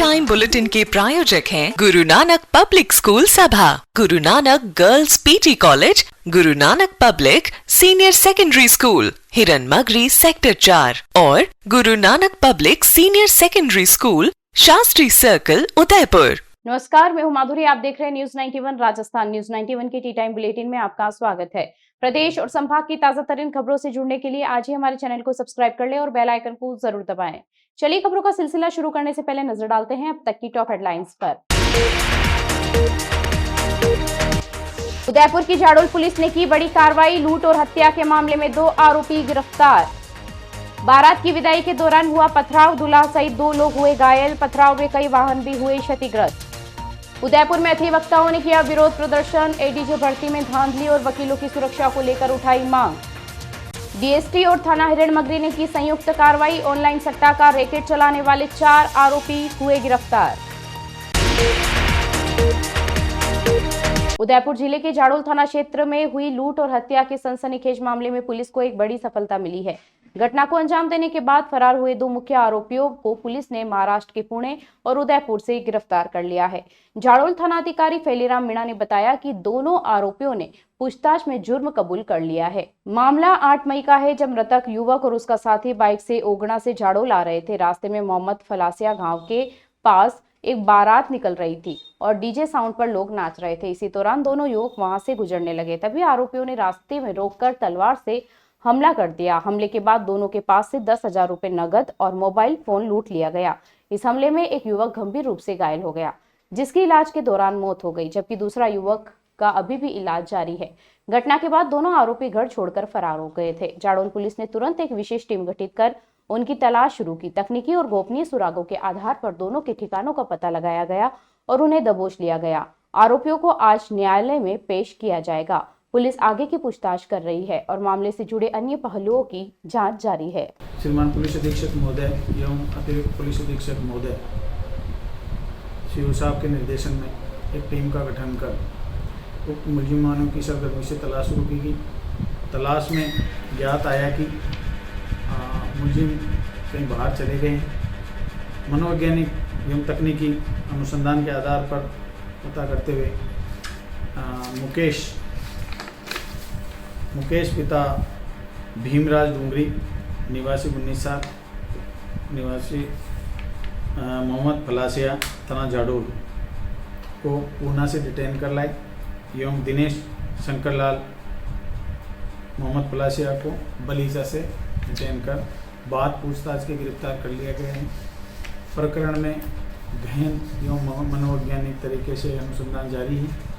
Time bulletin के प्रायोजक हैं गुरु नानक पब्लिक स्कूल सभा, Guru Nanak girls PT college, Guru Nanak public senior secondary school, हिरन मगरी सेक्टर 4 और Guru Nanak public senior secondary school, Shastri circle, Udaipur. नमस्कार, मैं हूं माधुरी। आप देख रहे हैं न्यूज 91 राजस्थान। न्यूज 91 के टी टाइम बुलेटिन में आपका स्वागत है। प्रदेश और संभाग की ताजा तरीन खबरों से जुड़ने के लिए आज ही हमारे चैनल को सब्सक्राइब कर लें और बेल आइकन को जरूर दबाएं। चलिए खबरों का सिलसिला शुरू करने से पहले नजर डालते हैं अब तक की टॉप हेडलाइंस पर। उदयपुर की झाड़ोल पुलिस ने की बड़ी कार्रवाई। लूट और हत्या के मामले में 2 आरोपी गिरफ्तार। बारात की विदाई के दौरान हुआ पथराव, दूल्हा सहित 2 लोग हुए घायल। पथराव में कई वाहन भी हुए क्षतिग्रस्त। उदयपुर में अधिवक्ताओं ने किया विरोध प्रदर्शन। एडीजे भर्ती में धांधली और वकीलों की सुरक्षा को लेकर उठाई मांग। डीएसटी और थाना हिरण मगरी ने की संयुक्त कार्रवाई। ऑनलाइन सट्टा का रैकेट चलाने वाले 4 आरोपी हुए गिरफ्तार। उदयपुर जिले के झाड़ोल थाना क्षेत्र में हुई लूट और हत्या के सनसनीखेज मामले में पुलिस को एक बड़ी सफलता मिली है। घटना को अंजाम देने के बाद फरार हुए 2 मुख्य आरोपियों को पुलिस ने महाराष्ट्र के पुणे और उदयपुर से गिरफ्तार कर लिया है। झाड़ोल थानाधिकारी फैलीराम मीणा ने बताया कि दोनों आरोपियों ने पूछताछ में जुर्म कबूल कर लिया है। मामला 8 मई का है, जब मृतक युवक और उसका साथी बाइक से ओगड़ा से झाड़ोल आ रहे थे। रास्ते में मोहम्मद फलासिया गांव के पास एक बारात निकल रही थी और डीजे साउंड पर लोग नाच रहे थे। इसी दौरान दोनों युवक वहां से गुजरने लगे। तभी आरोपियों ने रास्ते में रोककर तलवार से हमला कर दिया। हमले के बाद दोनों के पास से 10,000 रुपए नगद और मोबाइल फोन लूट लिया गया। इस हमले में एक युवक गंभीर रूप से घायल हो गया, जिसकी इलाज के दौरान मौत हो गई, जबकि दूसरा युवक का अभी भी इलाज जारी है। घटना के बाद दोनों आरोपी घर छोड़कर फरार हो गए थे। झाड़ोल पुलिस ने तुरंत एक विशेष टीम गठित कर उनकी तलाश शुरू की। तकनीकी और गोपनीय सुरागों के आधार पर दोनों के ठिकानों का पता लगाया गया और उन्हें दबोच लिया गया। आरोपियों को आज न्यायालय में पेश किया जाएगा। पुलिस आगे की पूछताछ कर रही है और मामले से जुड़े अन्य पहलुओं की जांच जारी है। श्रीमान पुलिस अधीक्षक महोदय एवं अतिरिक्त पुलिस अधीक्षक महोदय श्री साहब के निर्देशन में एक टीम का गठन कर उक्त मुलजिमानों की सरगर्मी से तलाश शुरू की गई। तलाश में ज्ञात आया कि मुलजिम कहीं बाहर चले गए हैं। मनोवैज्ञानिक एवं तकनीकी अनुसंधान के आधार पर पता करते हुए मुकेश पिता भीमराज डूंगरी निवासी 19 साल निवासी मोहम्मद फलासिया थाना झाड़ोल को पूना से डिटेन कर लाए एवं दिनेश शंकरलाल मोहम्मद फलासिया को बलीचा से डिटेन कर बाद पूछताछ के गिरफ्तार कर लिया गया है। प्रकरण में गहन एवं मनोवैज्ञानिक तरीके से अनुसंधान जारी है।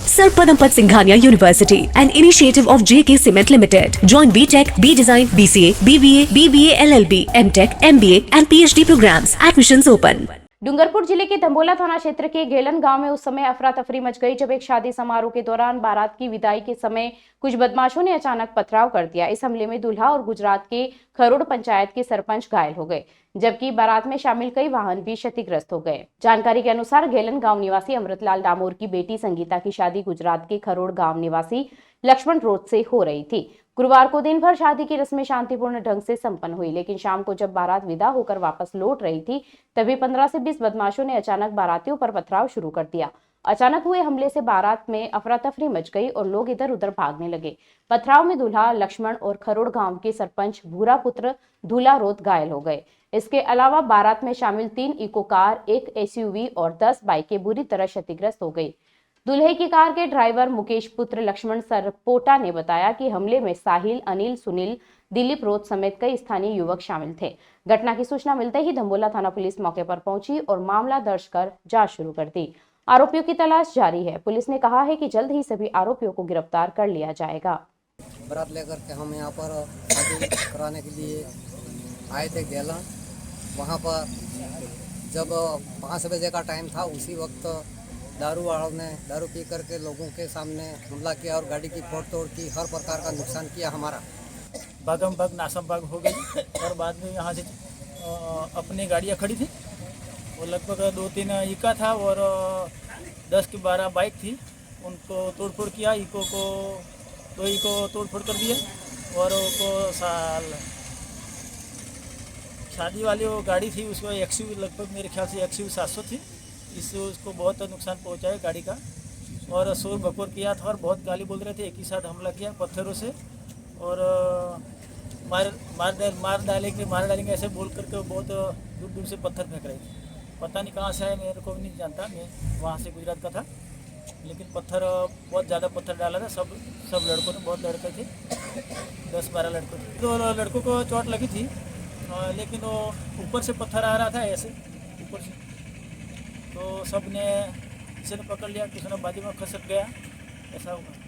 Sir Padampat Singhania University, an initiative of JK Cement Limited. Join BTech, B Design, BCA, BBA, BBA, LLB, MTech, MBA and PhD programs. Admissions open. Dungarpur जिले के धंबोला थाना क्षेत्र के गेलन गांव में उस समय अफरा तफरी मच गई जब एक शादी समारोह के दौरान बारात की विदाई के समय कुछ बदमाशों ने अचानक पथराव कर दिया। इस हमले में दूल्हा और गुजरात के खरोड़ पंचायत के सरपंच घायल हो गए, जबकि बारात में शामिल कई वाहन भी क्षतिग्रस्त हो गए। जानकारी के अनुसार गेलन गांव निवासी अमृतलाल डामोर की बेटी संगीता की शादी गुजरात के खरोड़ गांव निवासी लक्ष्मण रोड से हो रही थी। गुरुवार को दिन भर शादी की रस्में शांतिपूर्ण ढंग से संपन्न हुई, लेकिन शाम को जब बारात विदा होकर वापस लौट रही थी तभी 15 से 20 बदमाशों ने अचानक बारातियों पर पथराव शुरू कर दिया। अचानक हुए हमले से बारात में अफरा तफरी मच गई और लोग इधर उधर भागने लगे। पथराव में दूल्हा लक्ष्मण और खरोड़ गांव के सरपंच भूरा पुत्र दूल्हा रोत घायल हो गए। इसके अलावा बारात में शामिल 3 इको कार, 1 SUV और 10 बाइकें बुरी तरह क्षतिग्रस्त हो गई। दूल्हे की कार के ड्राइवर मुकेश पुत्र लक्ष्मण सरपोटा ने बताया कि हमले में साहिल, अनिल, सुनील, दिलीप रोत समेत कई स्थानीय युवक शामिल थे। घटना की सूचना मिलते ही धंबोला थाना पुलिस मौके पर पहुंची और मामला दर्ज कर जांच शुरू कर दी। आरोपियों की तलाश जारी है। पुलिस ने कहा है कि जल्द ही सभी आरोपियों को गिरफ्तार कर लिया जाएगा। बारात लेकर के हम यहाँ पर शादी कराने के लिए आए थे गेला। वहाँ पर जब 5 बजे का टाइम था, उसी वक्त दारू वालों ने दारू पी करके लोगों के सामने हमला किया और गाड़ी की फोड़ तोड़ की, हर प्रकार का नुकसान किया हमारा। भागम भाग नासम भाग हो गई और बाद में यहाँ से अपनी गाड़ियाँ खड़ी थी और लगभग 2-3 इका था और 10 की 12 बाइक थी, उनको तोड़फोड़ किया। इको को 2 इको तोड़फोड़ कर दिया और उनको शादी वाली वो गाड़ी थी, उसको XUV लगभग मेरे ख्याल से XUV 700 थी। इससे उसको बहुत नुकसान पहुंचा है गाड़ी का, और शोर बकोर किया था और बहुत गाली बोल रहे थे। एक ही साथ हमला किया पत्थरों से, और मार डालेंगे ऐसे बोल करके बहुत दूर दूर से पत्थर फेंक रहे थे। पता नहीं कहाँ से आया, मेरे को भी नहीं जानता, मैं वहाँ से गुजरात का था, लेकिन पत्थर बहुत ज़्यादा पत्थर डाला था। सब लड़कों ने, बहुत लड़के थे, 10-12 लड़कों थे। 2 लड़कों को चोट लगी थी, लेकिन वो ऊपर से पत्थर आ रहा था ऐसे ऊपर से, तो सब ने किसी ने पकड़ लिया, किसी ने बाजू में खसक गया, ऐसा हुआ।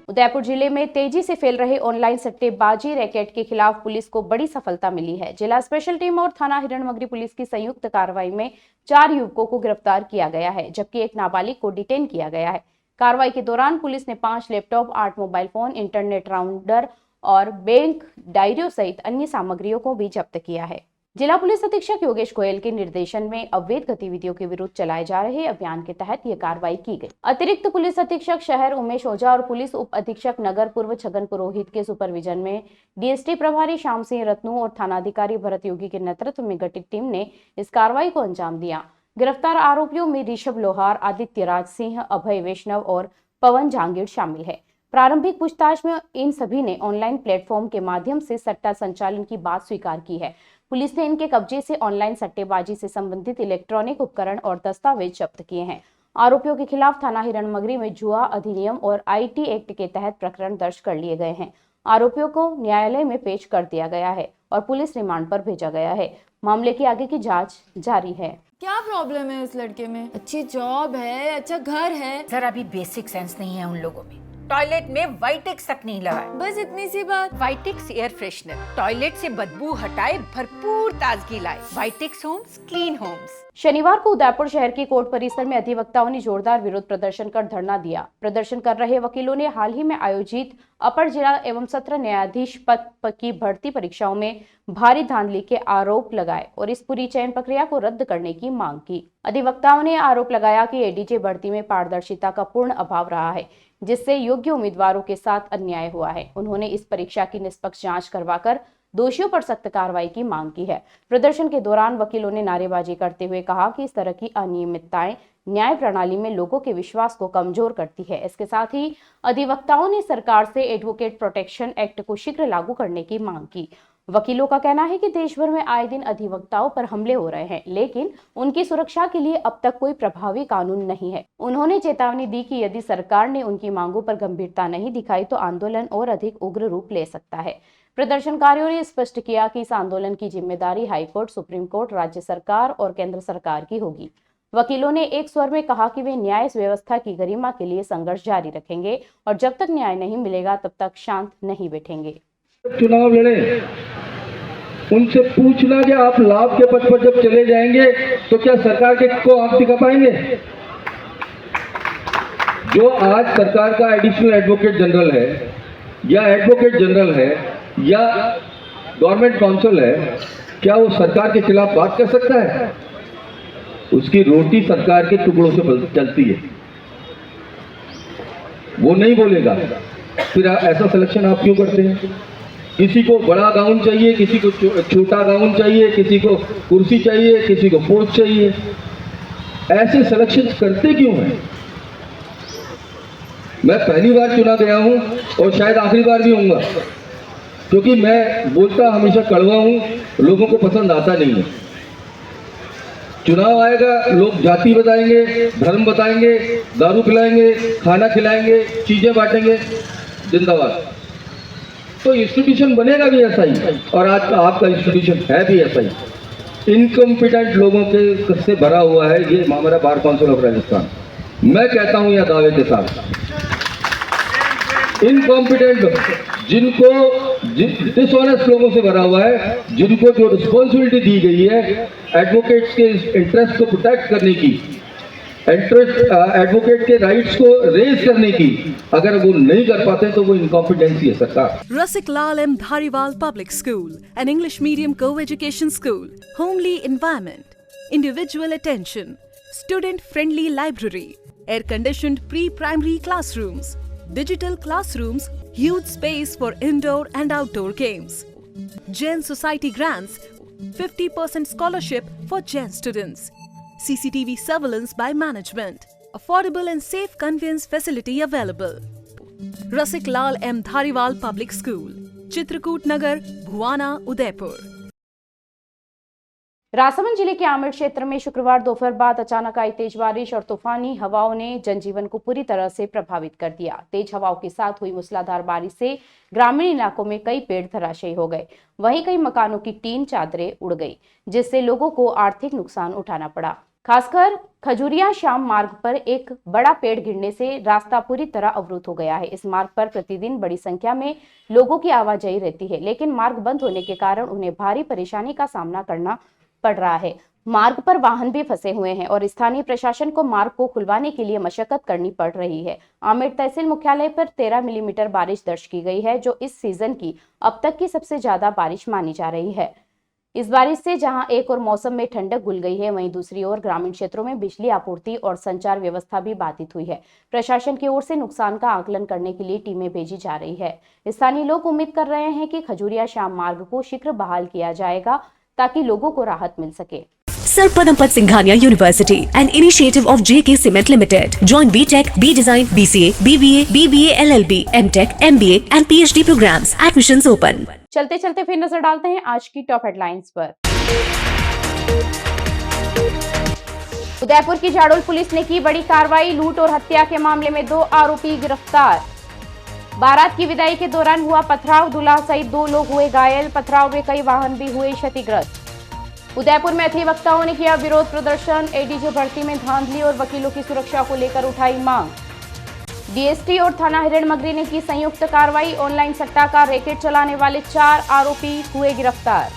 उदयपुर जिले में तेजी से फैल रहे ऑनलाइन सट्टेबाजी रैकेट के खिलाफ पुलिस को बड़ी सफलता मिली है। जिला स्पेशल टीम और थाना हिरणमगरी पुलिस की संयुक्त कार्रवाई में 4 युवकों को गिरफ्तार किया गया है, जबकि एक नाबालिग को डिटेन किया गया है। कार्रवाई के दौरान पुलिस ने 5 laptop, 8 mobile phone, internet router और बैंक डायरियों सहित अन्य सामग्रियों को भी जब्त किया है। जिला पुलिस अधीक्षक योगेश गोयल के निर्देशन में अवैध गतिविधियों के विरुद्ध चलाए जा रहे अभियान के तहत ये कार्रवाई की गई। अतिरिक्त पुलिस अधीक्षक शहर उमेश ओझा और पुलिस उप अधीक्षक नगर पूर्व छगन पुरोहित के सुपरविजन में डीएसटी प्रभारी श्याम सिंह रत्नू और थानाधिकारी भरत योगी के नेतृत्व में गठित टीम ने इस कार्रवाई को अंजाम दिया। गिरफ्तार आरोपियों में ऋषभ लोहार, आदित्य राज सिंह, अभय वैष्णव और पवन जहांगीर शामिल है। प्रारंभिक पूछताछ में इन सभी ने ऑनलाइन प्लेटफॉर्म के माध्यम से सट्टा संचालन की बात स्वीकार की है। पुलिस ने इनके कब्जे से ऑनलाइन सट्टेबाजी से संबंधित इलेक्ट्रॉनिक उपकरण और दस्तावेज जब्त किए हैं। आरोपियों के खिलाफ थाना हिरणमगरी में जुआ अधिनियम और IT एक्ट के तहत प्रकरण दर्ज कर लिए गए हैं। आरोपियों को न्यायालय में पेश कर दिया गया है और पुलिस रिमांड पर भेजा गया है। मामले की आगे की जांच जारी है। क्या प्रॉब्लम है इस लड़के में? अच्छी जॉब है, अच्छा घर है, सर अभी बेसिक सेंस नहीं है उन लोगों में। टॉयलेट में वाइटेक्स तक नहीं लगा है। बस इतनी सी बात। वाइटेक्स एयर फ्रेशनर टॉयलेट से बदबू हटाए, भरपूर ताजगी लाए। वाइटेक्स होम्स, क्लीन होम्स। शनिवार को उदयपुर शहर के कोर्ट परिसर में अधिवक्ताओं ने जोरदार विरोध प्रदर्शन कर धरना दिया। प्रदर्शन कर रहे वकीलों ने हाल ही में आयोजित अपर जिला एवं सत्र न्यायाधीश पद की भर्ती परीक्षाओं में भारी धांधली के आरोप लगाए और इस पूरी चयन प्रक्रिया को रद्द करने की मांग की। अधिवक्ताओं ने आरोप लगाया कि ADJ भर्ती में पारदर्शिता का पूर्ण अभाव रहा है, जिससे योग्य उम्मीदवारों के साथ अन्याय हुआ है। उन्होंने इस परीक्षा की निष्पक्ष जांच करवाकर दोषियों पर सख्त कार्रवाई की मांग की है। प्रदर्शन के दौरान वकीलों ने नारेबाजी करते हुए कहा कि इस तरह की अनियमितताएं न्याय प्रणाली में लोगों के विश्वास को कमजोर करती है। इसके साथ ही अधिवक्ताओं ने सरकार से एडवोकेट प्रोटेक्शन एक्ट को शीघ्र लागू करने की मांग की। वकीलों का कहना है कि देश भर में आए दिन अधिवक्ताओं पर हमले हो रहे हैं, लेकिन उनकी सुरक्षा के लिए अब तक कोई प्रभावी कानून नहीं है। उन्होंने चेतावनी दी कि यदि सरकार ने उनकी मांगों पर गंभीरता नहीं दिखाई तो आंदोलन और अधिक उग्र रूप ले सकता है। प्रदर्शनकारियों ने स्पष्ट किया कि इस आंदोलन की जिम्मेदारी हाईकोर्ट, सुप्रीम कोर्ट, राज्य सरकार और केंद्र सरकार की होगी। वकीलों ने एक स्वर में कहा कि वे न्याय व्यवस्था की गरिमा के लिए संघर्ष जारी रखेंगे और जब तक न्याय नहीं मिलेगा तब तक शांत नहीं बैठेंगे। चुनाव लड़े, उनसे पूछना कि आप लाभ के पद पर जब चले जाएंगे तो क्या सरकार के को आप दिखा पाएंगे? जो आज सरकार का एडिशनल एडवोकेट जनरल है या एडवोकेट जनरल है या गवर्नमेंट काउंसिल है, क्या वो सरकार के खिलाफ बात कर सकता है? उसकी रोटी सरकार के टुकड़ों से चलती है, वो नहीं बोलेगा। फिर ऐसा सिलेक्शन आप क्यों करते हैं? किसी को बड़ा गाउन चाहिए, किसी को छोटा गाउन चाहिए, किसी को कुर्सी चाहिए, किसी को पोस्ट चाहिए। ऐसे सिलेक्शन करते क्यों हैं? मैं पहली बार चुना गया हूं और शायद आखिरी बार भी होऊंगा, क्योंकि मैं बोलता हमेशा कड़वा हूं, लोगों को पसंद आता नहीं है। चुनाव आएगा, लोग जाति बताएंगे, धर्म बताएंगे, दारू पिलाएंगे, खाना खिलाएंगे, चीजें बांटेंगे, जिंदाबाद। तो इंस्टीट्यूशन बनेगा भी ऐसा ही, और आज आपका इंस्टीट्यूशन है भी ऐसा ही। इनकम्पिटेंट लोगों के से भरा हुआ है ये हमारा बार काउंसिल ऑफ राजस्थान। मैं कहता हूं यह दावे के साथ, इनकॉम्पिटेंट लोग, जिनको डिसऑनेस्ट लोगों से भरा हुआ है, जिनको जो रिस्पॉन्सिबिलिटी दी गई है एडवोकेट्स के इंटरेस्ट को प्रोटेक्ट करने की, इंटरेस्ट एडवोकेट के राइट्स को रेज करने की अगर वो नहीं कर पाते तो वो इनकॉम्पिटेंसी है सरकार। Rasik Lal M. Dhariwal Public School, an English medium co-education school, homely environment, individual attention, student-friendly library, air-conditioned pre-primary classrooms, digital classrooms, huge space for indoor and outdoor games. Jain Society grants 50% scholarship for Jain students. CCTV surveillance by management. Affordable and safe conveyance facility available. Rasik Lal M. Dhariwal Public School, Chitrakoot Nagar, Bhuwana, Udaipur. Rajsamand जिले के आमेर क्षेत्र में शुक्रवार दोपहर बाद अचानक आई तेज बारिश और तूफानी हवाओं ने जनजीवन को पूरी तरह से प्रभावित कर दिया। तेज हवाओं के साथ हुई मूसलाधार बारिश से ग्रामीण इलाकों में कई पेड़ धराशायी हो गए। वहीं कई मकानों की टीन चादरें उड़ गई, जिससे लोगों को आर्थिक नुकसान उठाना पड़ा। खासकर खजूरिया श्याम मार्ग पर एक बड़ा पेड़ गिरने से रास्ता पूरी तरह अवरुद्ध हो गया है। इस मार्ग पर प्रतिदिन बड़ी संख्या में लोगों की आवाजाही रहती है, लेकिन मार्ग बंद होने के कारण उन्हें भारी परेशानी का सामना करना पड़ रहा है। मार्ग पर वाहन भी फंसे हुए हैं और स्थानीय प्रशासन को मार्ग को खुलवाने के लिए मशक्कत करनी पड़ रही है। आमेर तहसील मुख्यालय पर 13 मिलीमीटर बारिश दर्ज की गई है, जो इस सीजन की अब तक की सबसे ज्यादा बारिश मानी जा रही है। इस बारिश से जहां एक और मौसम में ठंडक घुल गई है, वहीं दूसरी ओर ग्रामीण क्षेत्रों में बिजली आपूर्ति और संचार व्यवस्था भी बाधित हुई है। प्रशासन की ओर से नुकसान का आकलन करने के लिए टीमें भेजी जा रही है। स्थानीय लोग उम्मीद कर रहे हैं कि खजूरिया श्याम मार्ग को शीघ्र बहाल किया जाएगा ताकि लोगों को राहत मिल सके। Sir Padampat Singhania University, an initiative of JK Cement Limited. Join BTech, B Design, BCA, BBA, BBA, LLB, MTech, MBA and PhD programs. Admissions open. चलते चलते फिर नजर डालते हैं आज की टॉप हेडलाइंस पर। उदयपुर की झाड़ोल पुलिस ने की बड़ी कार्रवाई। लूट और हत्या के मामले में 2 आरोपी गिरफ्तार। बारात की विदाई के दौरान हुआ पथराव, दूल्हा सहित 2 लोग हुए घायल। पथराव में कई वाहन भी हुए क्षतिग्रस्त। उदयपुर में अधिवक्ताओं ने किया विरोध प्रदर्शन। एडीजे भर्ती में धांधली और वकीलों की सुरक्षा को लेकर उठाई मांग। डीएसटी और थाना हिरणमगरी ने की संयुक्त कार्रवाई। ऑनलाइन सट्टा का रैकेट चलाने वाले 4 आरोपी हुए गिरफ्तार।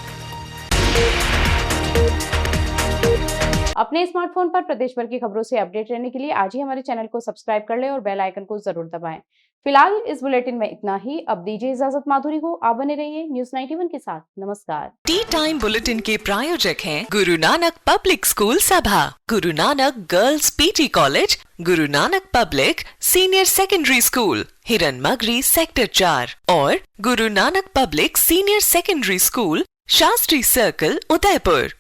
अपने स्मार्टफोन पर प्रदेश भर की खबरों से अपडेट रहने के लिए आज ही हमारे चैनल को सब्सक्राइब कर लें और बेल आइकन को जरूर दबाएं। फिलहाल इस बुलेटिन में इतना ही। अब दीजिए इजाजत माधुरी को। आप बने रहिए न्यूज़ 91 के साथ। नमस्कार। टी टाइम बुलेटिन के प्रायोजक हैं गुरु नानक पब्लिक स्कूल सभा, Guru Nanak girls PT college, Guru Nanak public senior secondary school, Hiranmagri sector 4 और Guru Nanak public senior secondary school, Shastri circle, Udaipur.